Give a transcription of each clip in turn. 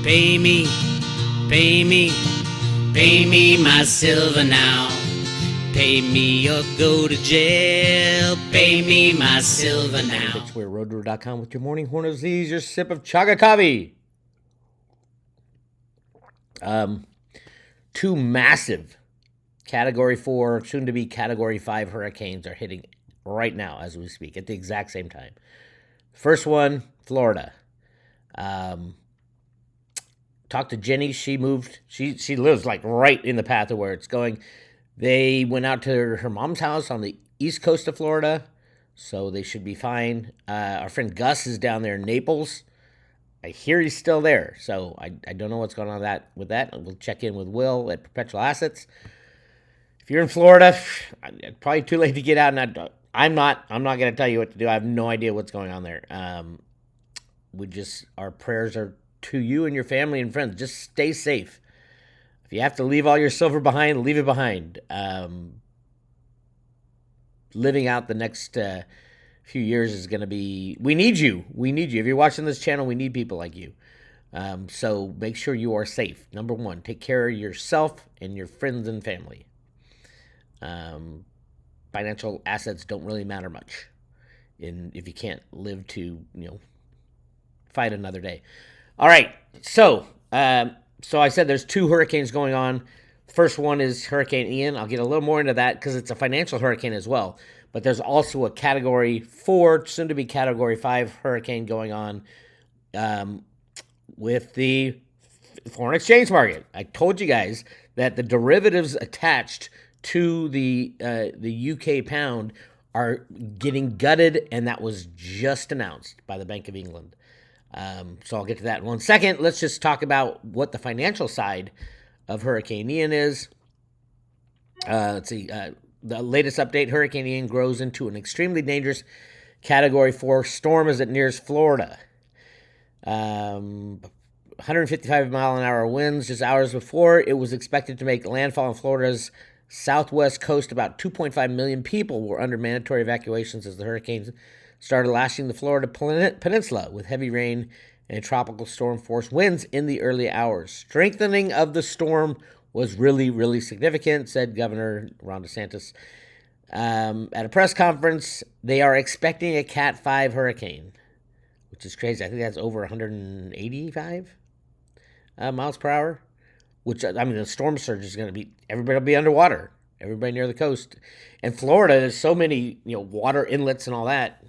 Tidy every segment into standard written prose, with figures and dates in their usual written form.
Pay me, pay me, pay me my silver now. Pay me or go to jail. Pay me my silver now. Bix Weir, roadrunner.com with your morning horn of Z's, your sip of chaga coffee. Two massive Category 4, soon to be Category 5 hurricanes are hitting right now as we speak at the exact same time. First one, Florida. Talked to Jenny. She moved. She lives like right in the path of where it's going. They went out to her mom's house on the east coast of Florida, so they should be fine. Our friend Gus is down there in Naples. I hear he's still there, so I don't know what's going on with that. We'll check in with Will at Perpetual Assets. If you're in Florida, it's probably too late to get out. And I'm not going to tell you what to do. I have no idea what's going on there. Our prayers are to you and your family and friends. Just stay safe. If you have to leave all your silver behind, leave it behind. Living out the next few years is going to be... We need you. If you're watching this channel, we need people like you. So make sure you are safe. Number one, take care of yourself and your friends and family. Financial assets don't really matter much if you can't live to, fight another day. All right. So I said there's two hurricanes going on. First one is Hurricane Ian. I'll get a little more into that because it's a financial hurricane as well. But there's also a Category 4, soon to be Category 5 hurricane going on with the foreign exchange market. I told you guys that the derivatives attached to the UK pound are getting gutted, and that was just announced by the Bank of England. So I'll get to that in 1 second. Let's just talk about what the financial side of Hurricane Ian is. Let's see. The latest update, Hurricane Ian grows into an extremely dangerous Category 4 storm as it nears Florida. 155-mile-an-hour winds just hours before. It was expected to make landfall in Florida's southwest coast. About 2.5 million people were under mandatory evacuations as the hurricanes started lashing the Florida peninsula with heavy rain and tropical storm-force winds in the early hours. Strengthening of the storm was really, really significant, said Governor Ron DeSantis. At a press conference, they are expecting a Cat 5 hurricane, which is crazy. I think that's over 185 miles per hour, which, the storm surge is going to be, everybody will be underwater, everybody near the coast. And Florida, there's so many, water inlets and all that.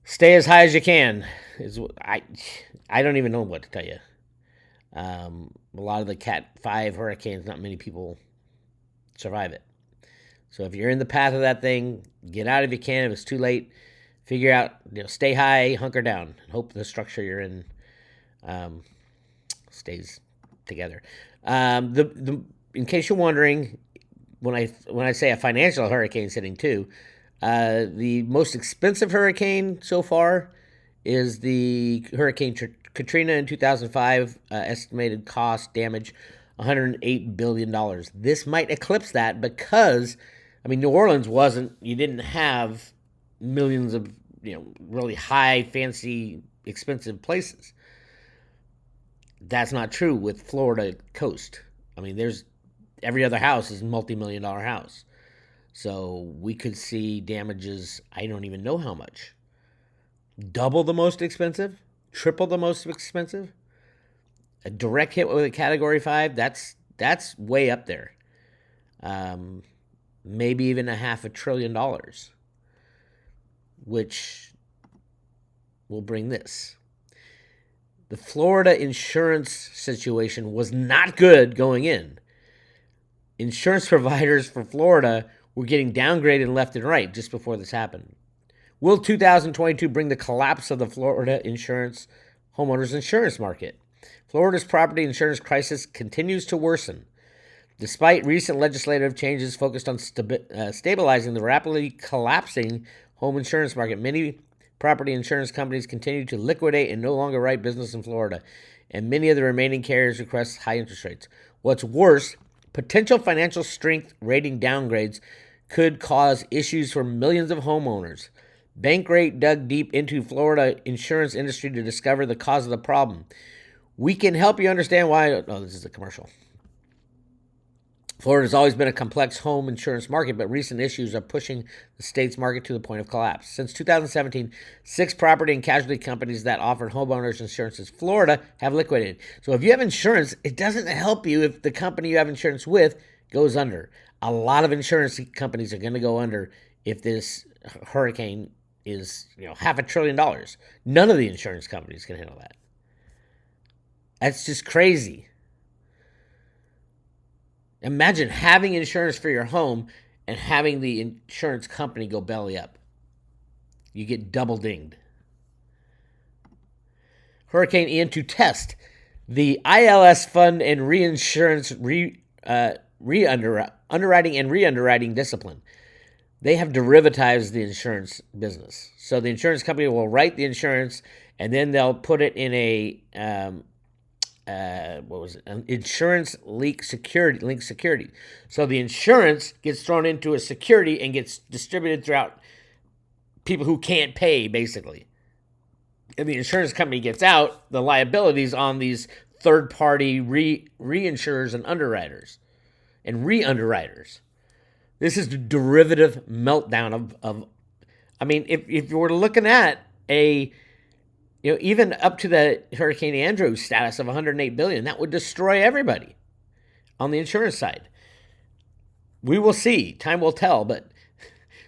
Stay as high as you can. I don't even know what to tell you. A lot of the Cat 5 hurricanes, not many people survive it. So if you're in the path of that thing, get out if you can. If it's too late, figure out, stay high, hunker down, and hope the structure you're in stays together. In case you're wondering, when I say a financial hurricane's hitting too, the most expensive hurricane so far is the Hurricane Katrina in 2005. Estimated cost damage $108 billion. This might eclipse that because, New Orleans you didn't have millions of, really high, fancy, expensive places. That's not true with Florida coast. There's every other house is a multi-million-dollar house. So we could see damages, I don't even know how much. Double the most expensive? Triple the most expensive? A direct hit with a Category 5, that's way up there. Maybe even $500 billion, which will bring this. The Florida insurance situation was not good going in. Insurance providers for Florida were getting downgraded left and right just before this happened. Will 2022 bring the collapse of the Florida homeowners insurance market? Florida's property insurance crisis continues to worsen. Despite recent legislative changes focused on stabilizing the rapidly collapsing home insurance market, many property insurance companies continue to liquidate and no longer write business in Florida, and many of the remaining carriers request high interest rates. What's worse, potential financial strength rating downgrades could cause issues for millions of homeowners. Bankrate dug deep into Florida insurance industry to discover the cause of the problem. We can help you understand why. Oh, this is a commercial. Florida has always been a complex home insurance market, but recent issues are pushing the state's market to the point of collapse. Since 2017, 6 property and casualty companies that offer homeowners insurance in Florida have liquidated. So if you have insurance, it doesn't help you if the company you have insurance with goes under. A lot of insurance companies are going to go under if this hurricane is, $500 billion. None of the insurance companies can handle that. That's just crazy. Imagine having insurance for your home and having the insurance company go belly up. You get double dinged. Hurricane Ian to test the ILS fund and reinsurance underwriting and re-underwriting discipline. They have derivatized the insurance business. So the insurance company will write the insurance and then they'll put it in a an insurance link security. So the insurance gets thrown into a security and gets distributed throughout people who can't pay, basically. And the insurance company gets out the liabilities on these third-party reinsurers and underwriters and re-underwriters. This is the derivative meltdown of if you were looking at even up to the Hurricane Andrew status of $108 billion, that would destroy everybody on the insurance side. We will see. Time will tell, but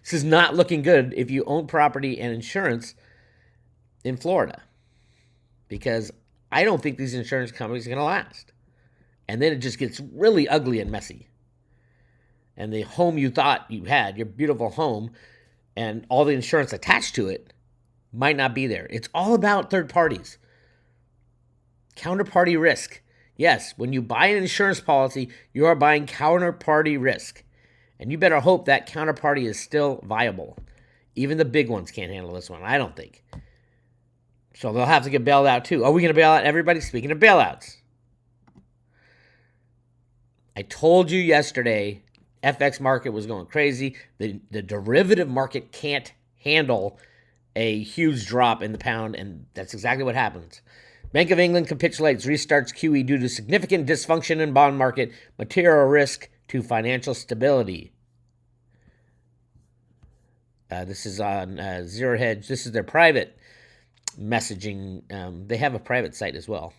this is not looking good if you own property and insurance in Florida, because I don't think these insurance companies are going to last. And then it just gets really ugly and messy. And the home you thought you had, your beautiful home, and all the insurance attached to it, might not be there. It's all about third parties. Counterparty risk. Yes, when you buy an insurance policy, you are buying counterparty risk. And you better hope that counterparty is still viable. Even the big ones can't handle this one, I don't think. So they'll have to get bailed out too. Are we going to bail out everybody? Speaking of bailouts, I told you yesterday, FX market was going crazy. The derivative market can't handle a huge drop in the pound, and that's exactly what happens. Bank of England capitulates, restarts QE due to significant dysfunction in bond market, material risk to financial stability. This is on Zero Hedge. This is their private messaging. They have a private site as well.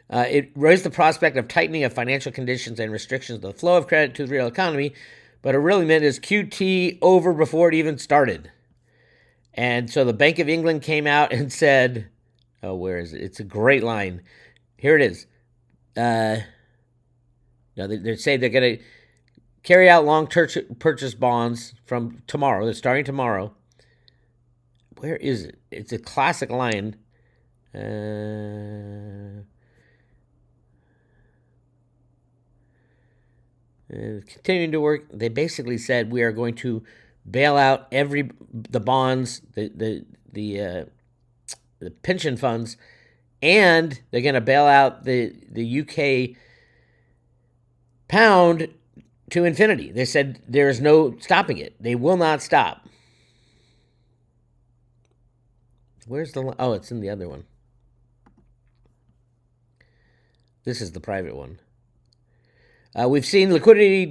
It raised the prospect of tightening of financial conditions and restrictions to the flow of credit to the real economy, but it really meant is QT over before it even started. And so the Bank of England came out and said, where is it? It's a great line. Here it is. They say they're going to carry out long purchase bonds from tomorrow. They're starting tomorrow. Where is it? It's a classic line. Continuing to work, they basically said we are going to bail out the bonds, the pension funds, and they're going to bail out the UK pound to infinity. They said there is no stopping it. They will not stop. Where's the... Oh, it's in the other one. This is the private one. We've seen liquidity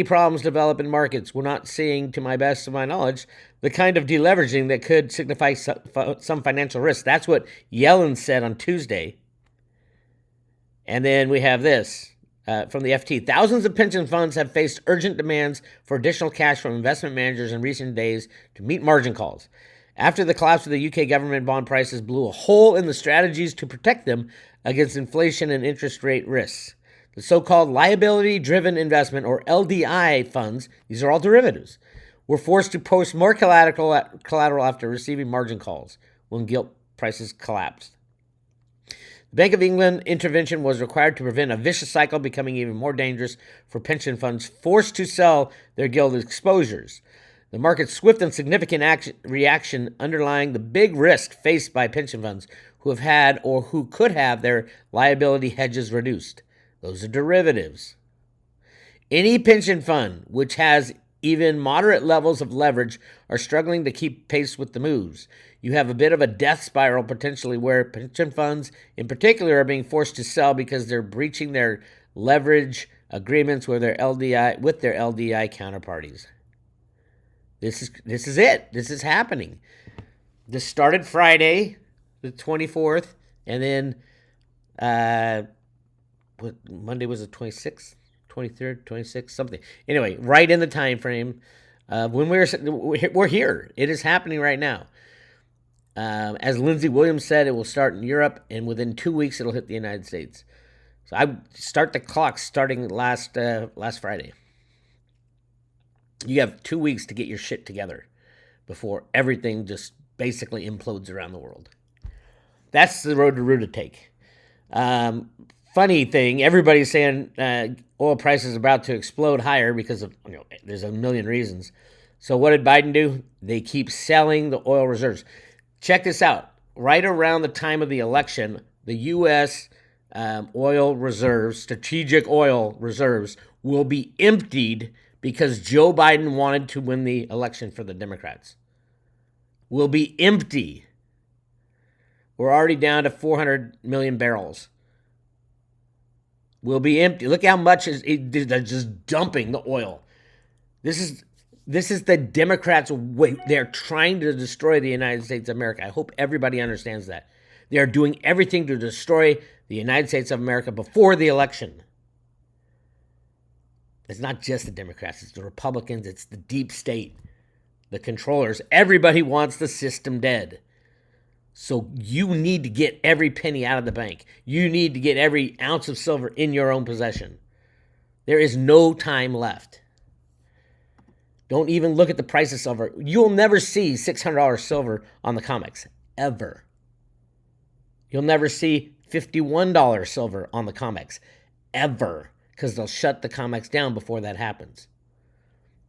problems develop in markets. We're not seeing, to my best of my knowledge, the kind of deleveraging that could signify some financial risk. That's what Yellen said on Tuesday. And then we have this from the FT. Thousands of pension funds have faced urgent demands for additional cash from investment managers in recent days to meet margin calls. After the collapse of the UK government bond prices blew a hole in the strategies to protect them against inflation and interest rate risks. The so-called liability-driven investment, or LDI funds, these are all derivatives, were forced to post more collateral after receiving margin calls when gilt prices collapsed. The Bank of England intervention was required to prevent a vicious cycle becoming even more dangerous for pension funds forced to sell their gilt exposures. The market's swift and significant reaction underlying the big risk faced by pension funds who have had or who could have their liability hedges reduced. Those are derivatives. Any pension fund which has even moderate levels of leverage are struggling to keep pace with the moves. You have a bit of a death spiral potentially where pension funds in particular are being forced to sell because they're breaching their leverage agreements with their LDI counterparties. This is it. This is happening. This started Friday, the 24th, and then Monday was the 26th, 23rd, 26th, something. Anyway, right in the time frame when we're here. It is happening right now. As Lindsey Williams said, it will start in Europe, and within 2 weeks, it'll hit the United States. So I start the clock starting last Friday. You have 2 weeks to get your shit together before everything just basically implodes around the world. That's the road to Rue to take. Funny thing, everybody's saying oil prices are about to explode higher because of, there's a million reasons. So what did Biden do? They keep selling the oil reserves. Check this out. Right around the time of the election, the U.S. Oil reserves, strategic oil reserves, will be emptied because Joe Biden wanted to win the election for the Democrats. Will be empty. We're already down to 400 million barrels. Will be empty. Look how much they're just dumping the oil. This is the Democrats' way. They're trying to destroy the United States of America. I hope everybody understands that. They are doing everything to destroy the United States of America before the election. It's not just the Democrats. It's the Republicans. It's the deep state, the controllers. Everybody wants the system dead. So you need to get every penny out of the bank. You need to get every ounce of silver in your own possession. There is no time left. Don't even look at the price of silver. You'll never see $600 silver on the COMEX, ever. You'll never see $51 silver on the COMEX, ever, because they'll shut the COMEX down before that happens.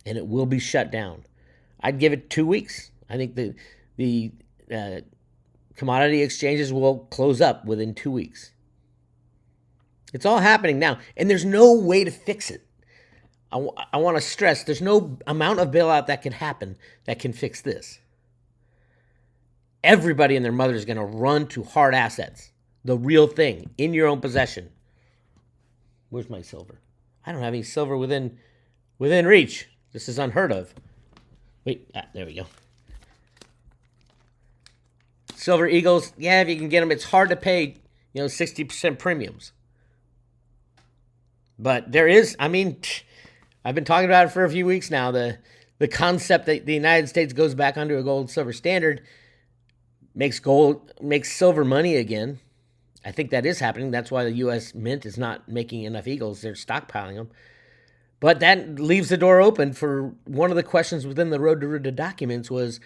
And it will be shut down. I'd give it 2 weeks. I think the commodity exchanges will close up within 2 weeks. It's all happening now, and there's no way to fix it. I want to stress, there's no amount of bailout that can happen that can fix this. Everybody and their mother is going to run to hard assets, the real thing, in your own possession. Where's my silver? I don't have any silver within reach. This is unheard of. Wait, there we go. Silver Eagles, yeah, if you can get them, it's hard to pay, 60% premiums. But there is, I've been talking about it for a few weeks now. The concept that the United States goes back under a gold silver standard makes silver money again. I think that is happening. That's why the U.S. Mint is not making enough Eagles. They're stockpiling them. But that leaves the door open for one of the questions within the Road to Ruta documents was,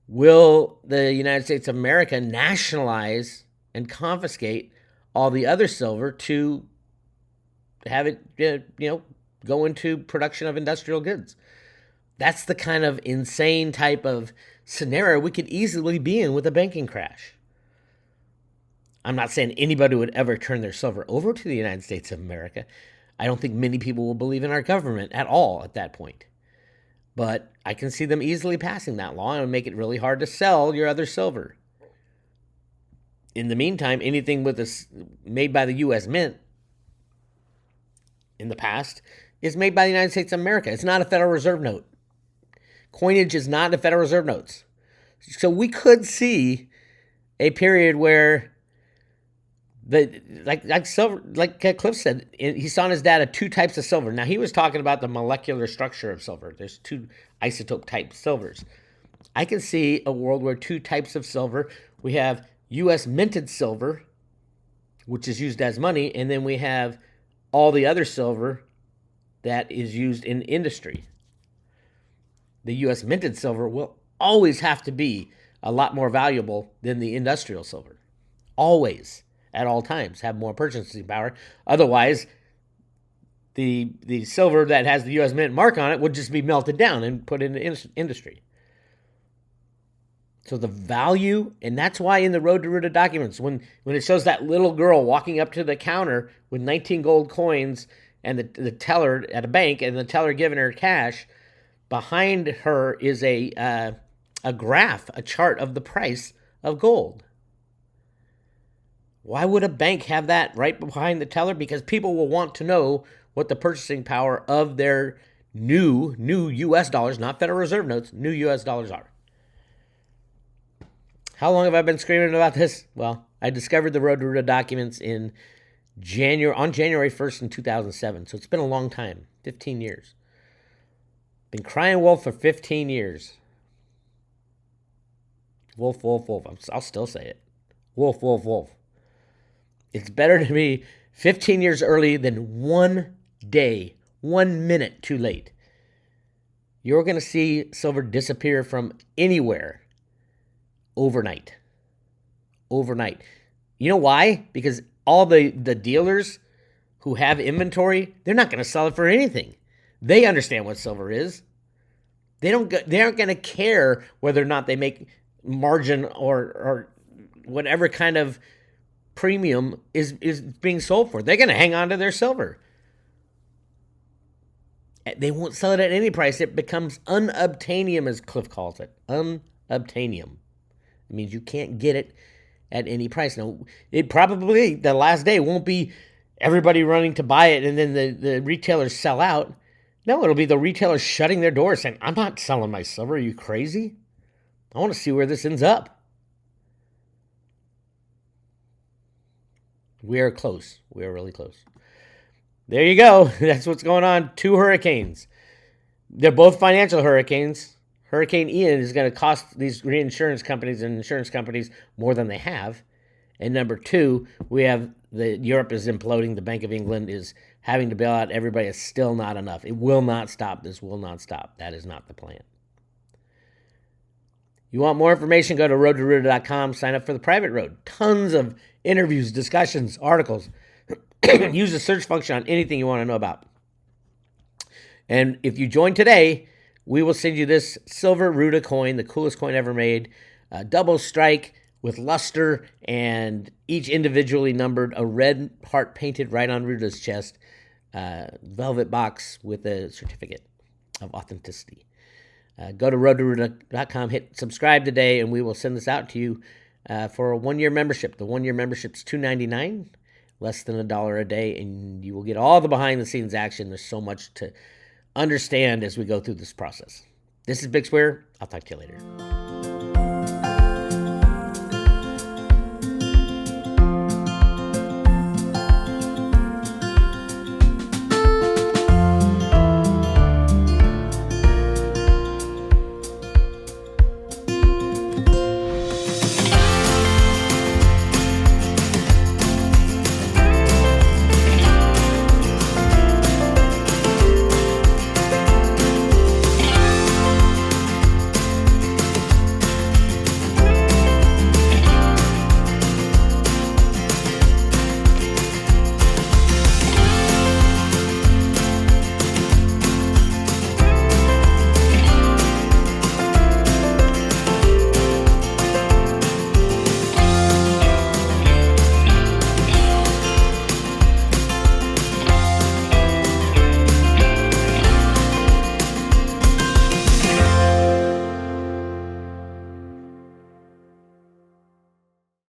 will the United States of America nationalize and confiscate all the other silver to have it, go into production of industrial goods? That's the kind of insane type of scenario we could easily be in with a banking crash. I'm not saying anybody would ever turn their silver over to the United States of America. I don't think many people will believe in our government at all at that point. But I can see them easily passing that law and make it really hard to sell your other silver. In the meantime, anything made by the U.S. Mint in the past is made by the United States of America. It's not a Federal Reserve note. Coinage is not a Federal Reserve notes. So we could see a period where like Cliff said, he saw in his data 2 types of silver. Now he was talking about the molecular structure of silver. There's 2 isotope type silvers. I can see a world where 2 types of silver. We have U.S. minted silver, which is used as money, and then we have all the other silver that is used in industry. The U.S. minted silver will always have to be a lot more valuable than the industrial silver. Always, at all times, have more purchasing power. Otherwise, the silver that has the U.S. Mint mark on it would just be melted down and put into industry. So the value, and that's why in the Road to Ruta documents, when it shows that little girl walking up to the counter with 19 gold coins and the teller at a bank and the teller giving her cash, behind her is a a graph, a chart of the price of gold. Why would a bank have that right behind the teller? Because people will want to know what the purchasing power of their new U.S. dollars, not Federal Reserve notes, new U.S. dollars are. How long have I been screaming about this? Well, I discovered the Road to Ruta documents on January 1st in 2007. So it's been a long time, 15 years. Been crying wolf for 15 years. Wolf, wolf, wolf. I'll still say it. Wolf, wolf, wolf. It's better to be 15 years early than 1 day, 1 minute too late. You're going to see silver disappear from anywhere overnight. Overnight. You know why? Because all the dealers who have inventory, they're not going to sell it for anything. They understand what silver is. They aren't going to care whether or not they make margin or whatever kind of premium is being sold for. They're going to hang on to their silver. They won't sell it at any price. It becomes unobtainium, as Cliff calls it. Unobtainium. It means you can't get it at any price. Now, it probably, the last day, won't be everybody running to buy it and then the retailers sell out. No, it'll be the retailers shutting their doors saying, I'm not selling my silver. Are you crazy? I want to see where this ends up. We are close. We are really close. There you go. That's what's going on. 2 hurricanes. They're both financial hurricanes. Hurricane Ian is going to cost these reinsurance companies and insurance companies more than they have. And number 2, we have Europe is imploding. The Bank of England is having to bail out everybody. It's still not enough. It will not stop. This will not stop. That is not the plan. You want more information, go to roadtoruta.com. Sign up for the private road. Tons of interviews, discussions, articles. Use the search function on anything you want to know about. And if you join today, we will send you this silver Ruta coin, the coolest coin ever made. Double strike with luster and each individually numbered, a red heart painted right on Ruta's chest. Velvet box with a certificate of authenticity. Go to roadtoruta.com, hit subscribe today, and we will send this out to you for a 1-year membership. The 1-year membership is $2.99, less than $1 a day, and you will get all the behind-the-scenes action. There's so much to understand as we go through this process. This is Bix Weir. I'll talk to you later.